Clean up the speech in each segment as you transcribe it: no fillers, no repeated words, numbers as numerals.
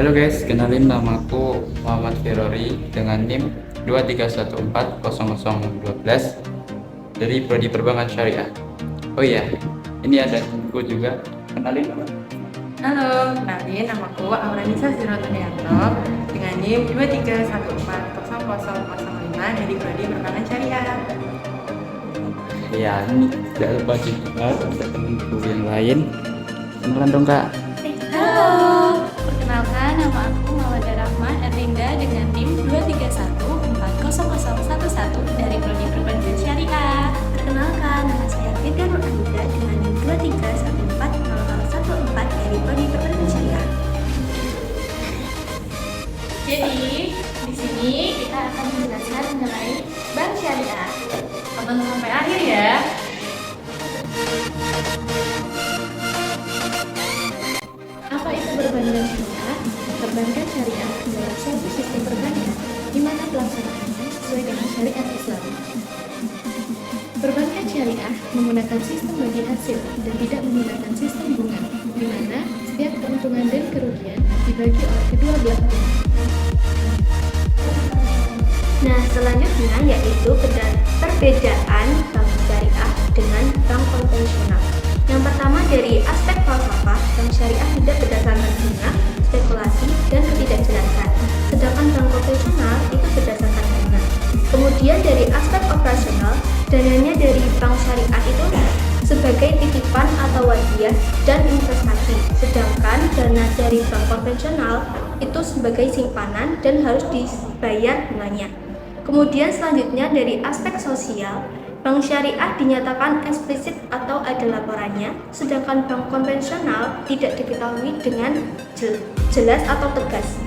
Halo guys, kenalin namaku Muhammad Firori dengan NIM 231400012 dari Prodi Perbankan Syariah. Oh iya, ini ada aku juga. Kenalin nama. Halo, kenalin namaku Auranisa Sirotunianto dengan NIM 231400005 dari Prodi Perbankan Syariah. Ya, ini tidak lupa juga ada temanku yang lain. Kenalan dong kak. Halo, perkenalkan nama aku Mawada Rahma Erlinda dengan NIM 231400011 dari Prodi Perbankan Syariah. Perkenalkan, nama saya Firda Nur Anida dengan NIM 231400014 dari Prodi Perbankan Syariah. Jadi, di sini kita akan menjelaskan mengenai Bank Syariah. Tonton sampai akhir ya. Apa itu perbankan syariah? Perbankan syariah adalah suatu sistem perbankan di mana pelaksanaannya sesuai dengan syariat Islam. Perbankan syariah menggunakan sistem bagi hasil dan tidak menggunakan sistem bunga, di mana setiap keuntungan dan kerugian dibagi oleh kedua belah pihak. Nah, selanjutnya yaitu perbedaan bank syariah dengan bank konvensional. Yang pertama dari aspek falsafah, bank syariah tidak berdasarkan bunga, spekulasi, dan ketidakjelasan. Sedangkan bank konvensional itu berdasarkan bunga. Kemudian dari aspek operasional, dananya dari bank syariah itu sebagai titipan atau wadiah dan investasi. Sedangkan dana dari bank konvensional itu sebagai simpanan dan harus dibayar bunganya. Kemudian selanjutnya dari aspek sosial, bank syariah dinyatakan eksplisit atau ada laporannya, sedangkan bank konvensional tidak diketahui dengan jelas atau tegas.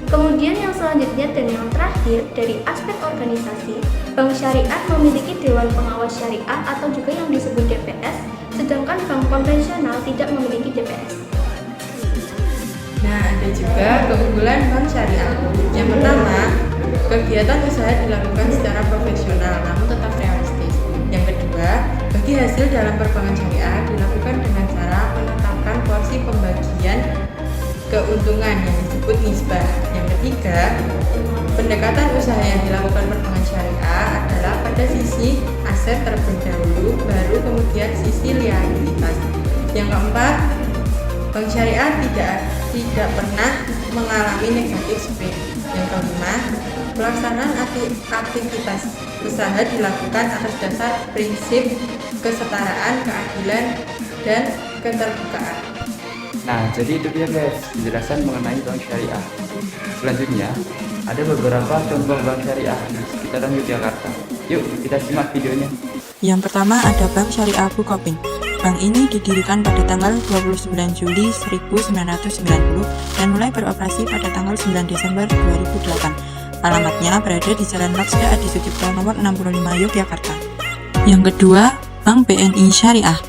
Kemudian yang selanjutnya dan yang terakhir dari aspek organisasi, bank syariah memiliki Dewan Pengawas Syariah atau juga yang disebut DPS, sedangkan bank konvensional tidak memiliki DPS. Nah, ada juga keunggulan bank syariah. Yang pertama, kegiatan usaha dilakukan secara profesional namun tetap realistis. Yang kedua, bagi hasil dalam perbankan syariah dilakukan dengan cara menetapkan porsi pembagian keuntungan yang disebut nisbah. Yang ketiga, pendekatan usaha yang dilakukan perbankan syariah adalah pada sisi aset terlebih dahulu, baru kemudian sisi liabilitas. Yang keempat, bank syariah tidak pernah mengalami negatif spread. Yang kelima, pelaksanaan aktivitas usaha dilakukan atas dasar prinsip kesetaraan, keadilan, dan keterbukaan. Nah, jadi itu dia guys, penjelasan mengenai bank syariah. Selanjutnya, ada beberapa contoh bank syariah di sekitaran Yogyakarta. Yuk, kita simak videonya. Yang pertama ada Bank Syariah Bukopin. Bank ini didirikan pada tanggal 29 Juli 1990 dan mulai beroperasi pada tanggal 9 Desember 2008. Alamatnya berada di Jalan Laksda Adi Sucipto nomor 65 Yogyakarta. Yang kedua, Bank BNI Syariah.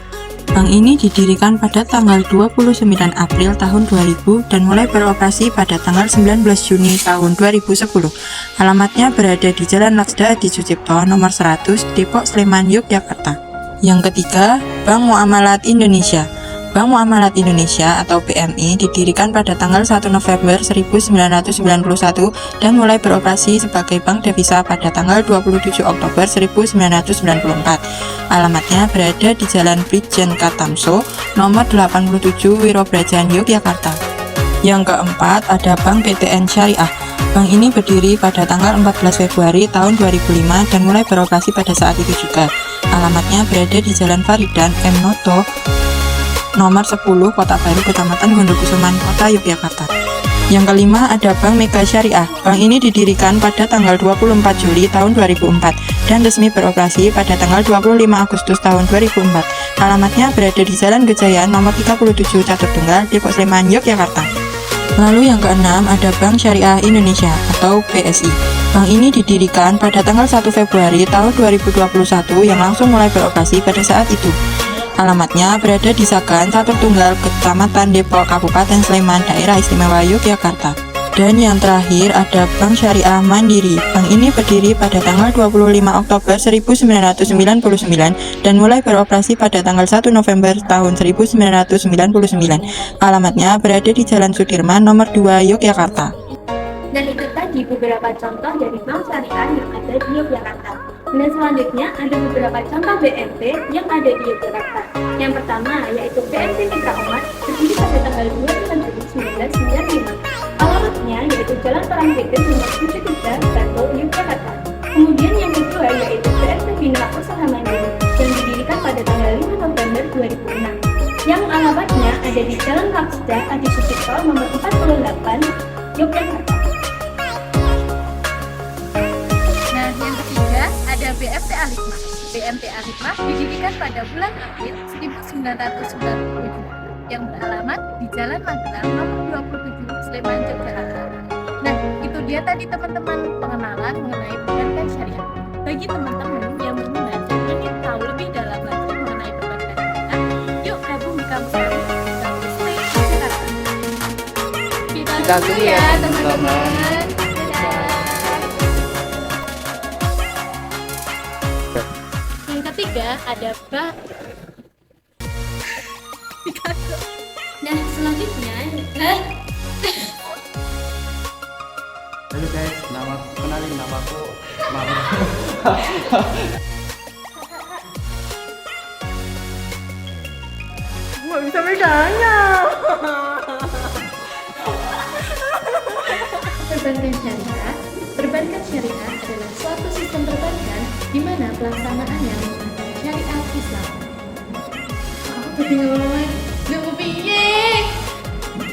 Bank ini didirikan pada tanggal 29 April tahun 2000 dan mulai beroperasi pada tanggal 19 Juni tahun 2010. Alamatnya berada di Jalan Laksda Adi Sucipto nomor 100 Depok Sleman Yogyakarta. Yang ketiga, Bank Muamalat Indonesia. Bank Muamalat Indonesia atau BMI didirikan pada tanggal 1 November 1991 dan mulai beroperasi sebagai bank devisa pada tanggal 27 Oktober 1994. Alamatnya berada di Jalan Brigjen Katamso, nomor 87 Wirobrajan, Yogyakarta. Yang keempat ada Bank BTN Syariah. Bank ini berdiri pada tanggal 14 Februari tahun 2005 dan mulai beroperasi pada saat itu juga. Alamatnya berada di Jalan Faridan M. Noto, nomor 10 Kota Baru, Kecamatan Gondokusuman, Kota Yogyakarta. Yang kelima ada Bank Mega Syariah. Bank ini didirikan pada tanggal 24 Juli tahun 2004 dan resmi beroperasi pada tanggal 25 Agustus tahun 2004. Alamatnya berada di Jalan Kejayaan nomor 37 Catur Tunggal, Depok Sleman, Yogyakarta. Lalu yang keenam ada Bank Syariah Indonesia atau BSI. Bank ini didirikan pada tanggal 1 Februari tahun 2021 yang langsung mulai beroperasi pada saat itu. Alamatnya berada di Sagan Catur Tunggal, Kecamatan Depok, Kabupaten Sleman, Daerah Istimewa Yogyakarta. Dan yang terakhir ada Bank Syariah Mandiri. Bank ini berdiri pada tanggal 25 Oktober 1999 dan mulai beroperasi pada tanggal 1 November tahun 1999. Alamatnya berada di Jalan Sudirman nomor 2 Yogyakarta. Dan itu tadi beberapa contoh dari bank syariah yang ada di Yogyakarta. Dan selanjutnya ada beberapa contoh BMP yang ada di Yogyakarta. Yang pertama yaitu BMP Mitra Umat, berdiri pada tanggal 2 bulan Juli 1995. Alamatnya yaitu Jalan Parangtritis nomor 73, Bantul, Yogyakarta. Kemudian yang kedua yaitu BMP Bina Usaha Mandiri yang didirikan pada tanggal 5 November 2006. Yang alamatnya ada di Jalan Raksda Adi Sucipto nomor 48, Yogyakarta. Nah, yang ketiga ada BMT Alikma. BMT Alikma didirikan pada bulan April 1997 yang beralamat di Jalan Magelang nomor 27, Sleman, Yogyakarta. Nah, itu dia tadi teman-teman pengenalan mengenai perbankan syariah. Bagi teman-teman yang berminat dan ingin tahu lebih dalam lagi mengenai perbankan syariah, yuk gabung di kampus kami di kampus Stay Jakarta. Kita tunggu ya teman-teman. Yang ketiga ada Nah, selanjutnya Halo guys, kenalin namaku Mama. Nggak bisa bedanya. Perbankan syariah. Perbankan syariah adalah suatu sistem perbankan di mana pelaksanaannya menggunakan syariat Islam.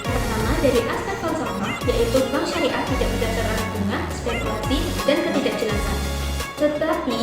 pertama dari aspek falsafah yaitu bank syariah tidak berdasarkan bunga, spekulasi, dan ketidakjelasan. Tetapi